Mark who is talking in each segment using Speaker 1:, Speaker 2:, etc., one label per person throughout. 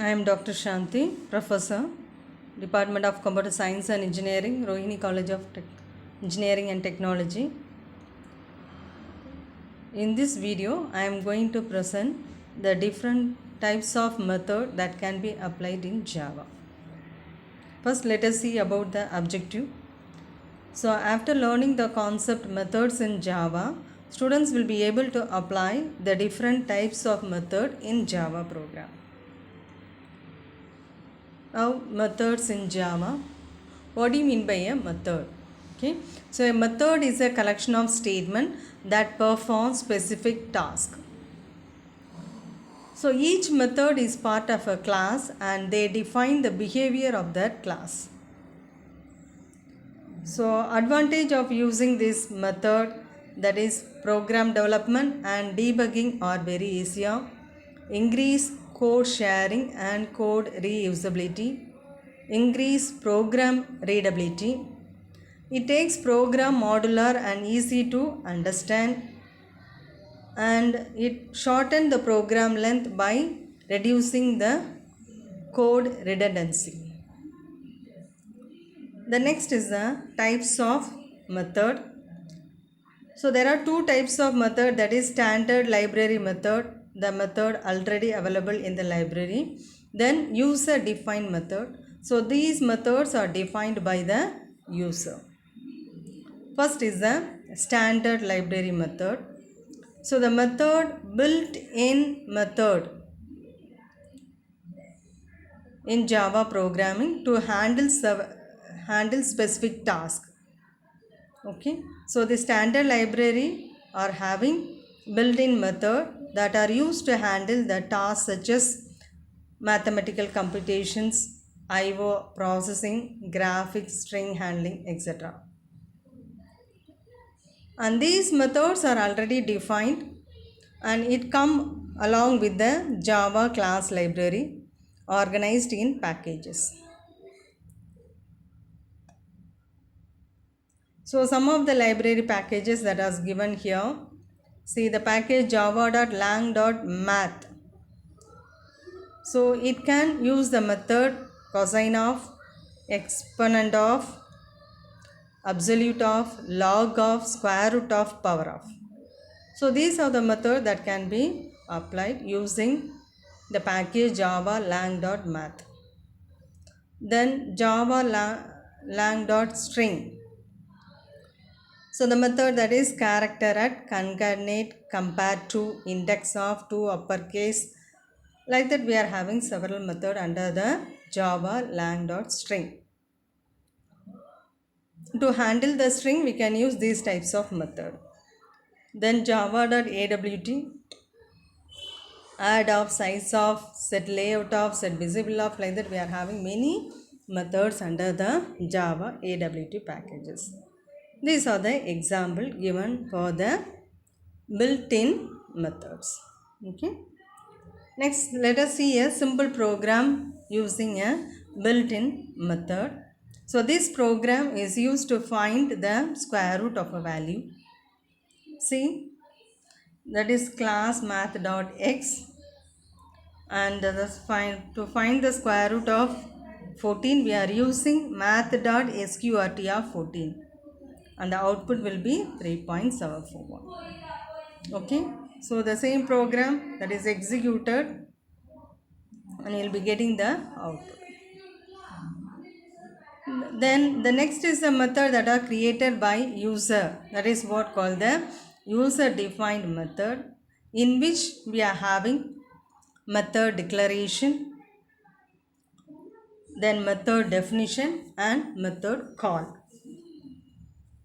Speaker 1: I am Dr. Shanti, Professor, Department of Computer Science and Engineering, Rohini College of Engineering and Technology. In this video, I am going to present the different types of method that can be applied in Java. First, let us see about the objective. So, after learning the concept methods in Java, students will be able to apply the different types of method in Java program. Now, methods in Java. What do you mean by a method? Okay, so a method is a collection of statements that perform specific task. So each method is part of a class and they define the behavior of that class. So advantage of using this method, that is program development and debugging, are very easier. Increase code sharing and code reusability. Increase program readability. It takes program modular and easy to understand, and it shortened the program length by reducing the code redundancy. The next is the types of method. So there are two types of method, that is standard library method, the method already available in the library, then user defined method. So these methods are defined by the user. First is the standard library method. So the method built-in method in Java programming to handle specific task. Okay, so the standard library are having built-in method that are used to handle the tasks such as mathematical computations, IO processing, graphics, string handling, etc. And these methods are already defined and it come along with the Java class library organized in packages. So some of the library packages that are given here, see the package java.lang.math. So it can use the method cosine of, exponent of, absolute of, log of, square root of, power of. So these are the methods that can be applied using the package java lang.math. Then java lang.string. So the method, that is character at, concatenate, compare to, index of, to uppercase. Like that we are having several methods under the java lang.string. To handle the string we can use these types of method. Then java.awt, add of, size of, set layout of, set visible of, like that we are having many methods under the Java AWT packages. These are the example given for the built-in methods. Okay. Next, let us see a simple program using a built-in method. So this program is used to find the square root of a value. See, that is class math.x, and to find the square root of 14 we are using math.sqrt of 14, and the output will be 3.741. Okay, so the same program that is executed and you will be getting the output. Then the next is the method that are created by user, that is what called the user defined method, in which we are having method declaration, then method definition and method call.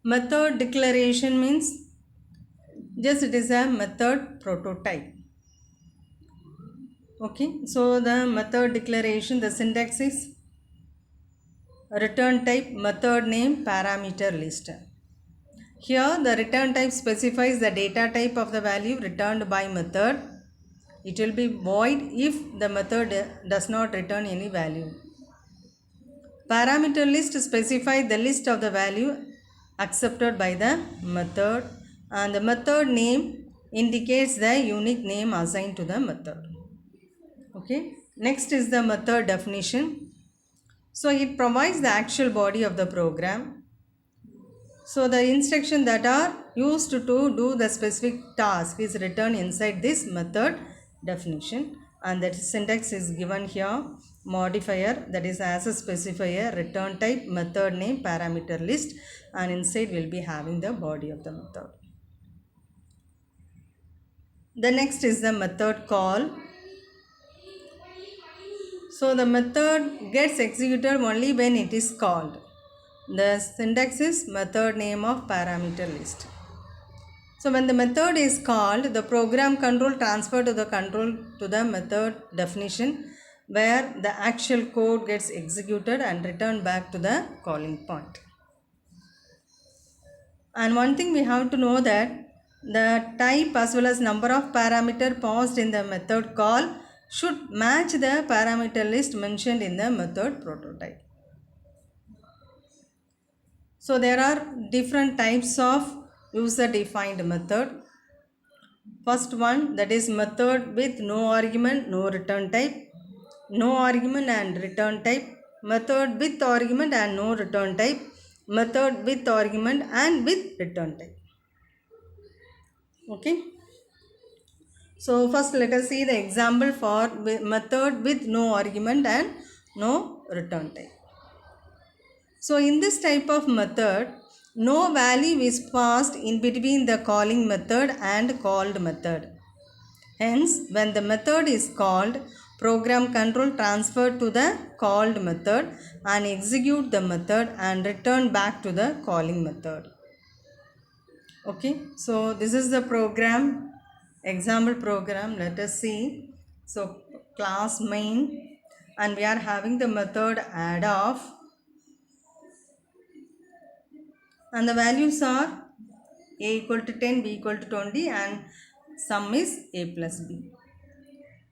Speaker 1: Method declaration means just it is a method prototype. Okay, so the method declaration, the syntax is return type, method name, parameter list. Here the return type specifies the data type of the value returned by method. It will be void if the method does not return any value. Parameter list specifies the list of the value accepted by the method, and the method name indicates the unique name assigned to the method. Okay, Next is the method definition. So it provides the actual body of the program. So the instruction that are used to do the specific task is written inside this method definition, and that syntax is given here. Modifier, that is as a specifier, return type, method name, parameter list, and inside will be having the body of the method. The next is the method call. So the method gets executed only when it is called. The syntax is method name of parameter list. So when the method is called, the program control transfer to the method definition, where the actual code gets executed and returned back to the calling point. And one thing we have to know that the type as well as number of parameter passed in the method call should match the parameter list mentioned in the method prototype. So there are different types of user defined method. First one, that is method with no argument, no return type, no argument and return type, method with argument and no return type, method with argument and with return type. Okay. So first let us see the example for method with no argument and no return type. So in this type of method, no value is passed in between the calling method and called method. Hence, when the method is called, program control transfer to the called method and execute the method and return back to the calling method. Okay, so this is the program, example program. Let us see. So class main, and we are having the method add of, and the values are a equal to 10, b equal to 20, and sum is a plus b.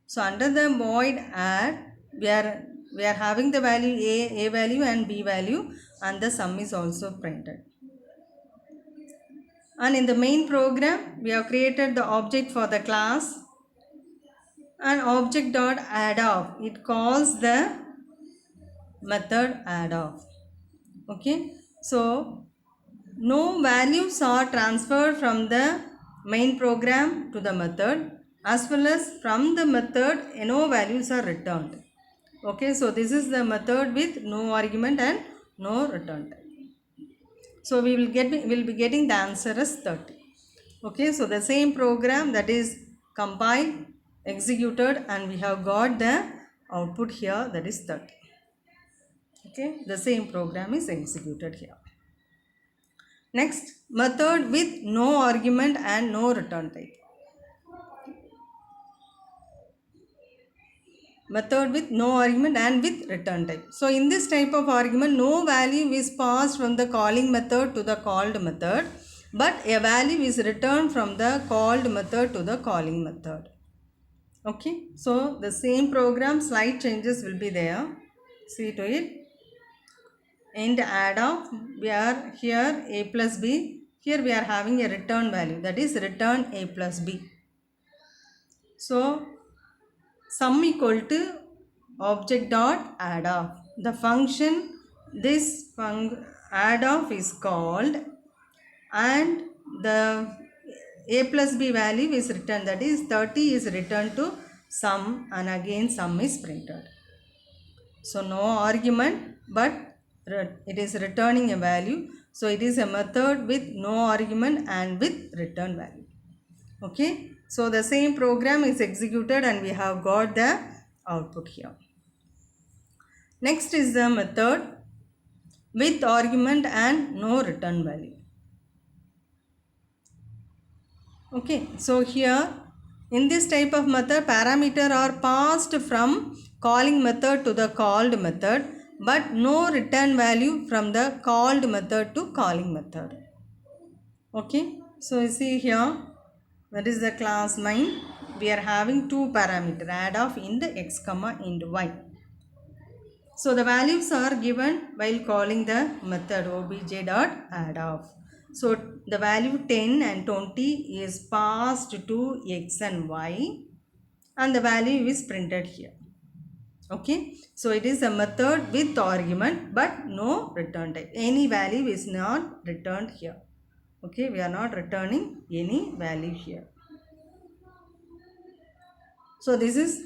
Speaker 1: So under the void add, we are having the value a value and b value, and the sum is also printed. And in the main program, we have created the object for the class, and object dot add of, it calls the method add of. Okay, so no values are transferred from the main program to the method, as well as from the method no values are returned. Okay, so this is the method with no argument and no return type. So we will be getting the answer as 30. Okay, so the same program that is compiled, executed, and we have got the output here, that is 30. Okay, the same program is executed here. Next, method with no argument and no return type. Method with no argument and with return type. So in this type of argument, no value is passed from the calling method to the called method, but a value is returned from the called method to the calling method. Okay, so the same program, slight changes will be there. See to it. And add of, we are here a plus b. Here we are having a return value, that is return a plus b. So sum equal to object dot add of. The function this add of is called, and the a plus b value is returned, that is 30 is returned to sum, and again sum is printed. So no argument, but it is returning a value. So it is a method with no argument and with return value. Okay, so the same program is executed and we have got the output here. Next is the method with argument and no return value. Okay, so here in this type of method, parameter are passed from calling method to the called method, but no return value from the called method to calling method. Okay, so you see here, that is the class 9. We are having two parameters, add of int x comma int y. So the values are given while calling the method obj.addOf. So the value 10 and 20 is passed to x and y, and the value is printed here. Okay, so it is a method with argument but no return type. Any value is not returned here. Okay, we are not returning any value here. So this is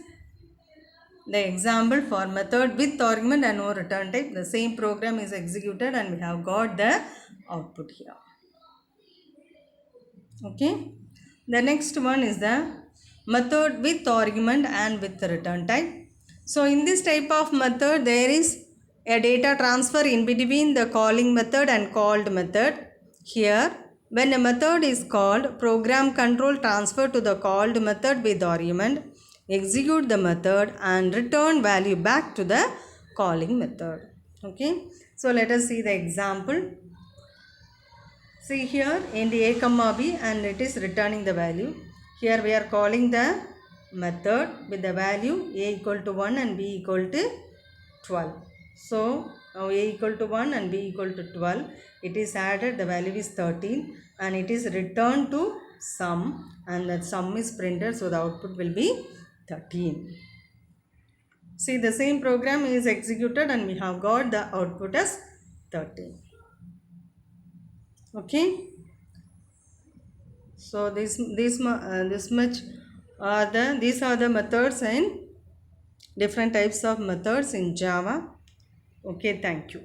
Speaker 1: the example for method with argument and no return type. The same program is executed and we have got the output here. Okay, the next one is the method with argument and with return type. So in this type of method there is a data transfer in between the calling method and called method. Here when a method is called, program control transfer to the called method with argument, execute the method and return value back to the calling method. Okay, so let us see the example. See here int a comma b and it is returning the value. Here we are calling the method with the value a equal to 1 and b equal to 12. So now a equal to 1 and b equal to 12. It is added, the value is 13 and it is returned to sum and that sum is printed, so the output will be 13. See, the same program is executed and we have got the output as 13. Okay, so this much are these are the methods and different types of methods in Java. Okay, thank you.